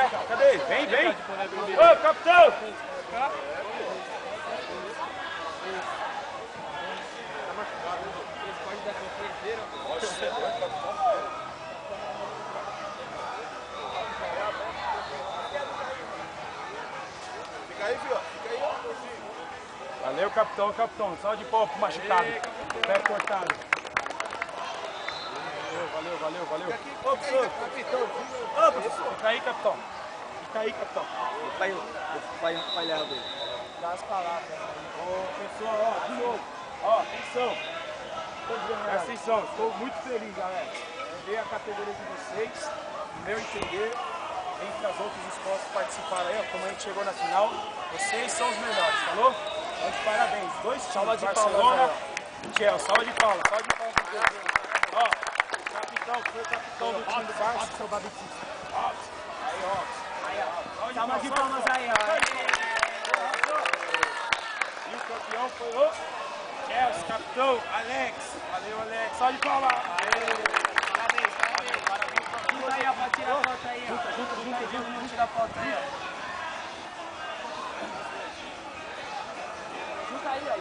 Ué, cadê ele? Vem, vem. Ô, capitão! Fica aí, filho. Fica aí, ó. Valeu, capitão, capitão. Só de pau pro machucado. Pé cortado. Valeu, valeu, valeu. Ô, professor. Capitão. Ô, professor. Fica aí, capitão. Fica aí, capitão. Vai falhar dele. Dá as palavras. Ô, pessoal, ó, de novo. Ó, atenção. Presta atenção, estou muito feliz, galera. Ver a categoria de vocês, no meu entender, entre as outras escolas que participaram aí, ó, como a gente chegou na final, vocês são os melhores, falou? Então, de parabéns. Dois times, Barcelona e Chelsea. Salva de palmas, salva de palmas pro Deus. Ó, o capitão, foi o capitão do time do Barça. Seu Babitista. Aí, ó. Salva de palmas aí, ó. E o campeão foi o Chelsea, capitão, Alex. Valeu, Alex. Salve de palmas. Parabéns, parabéns. Junta aí, ó, pode tirar a foto aí, ó. Junta, vamos tirar a foto aí, ó. Junta aí, ó.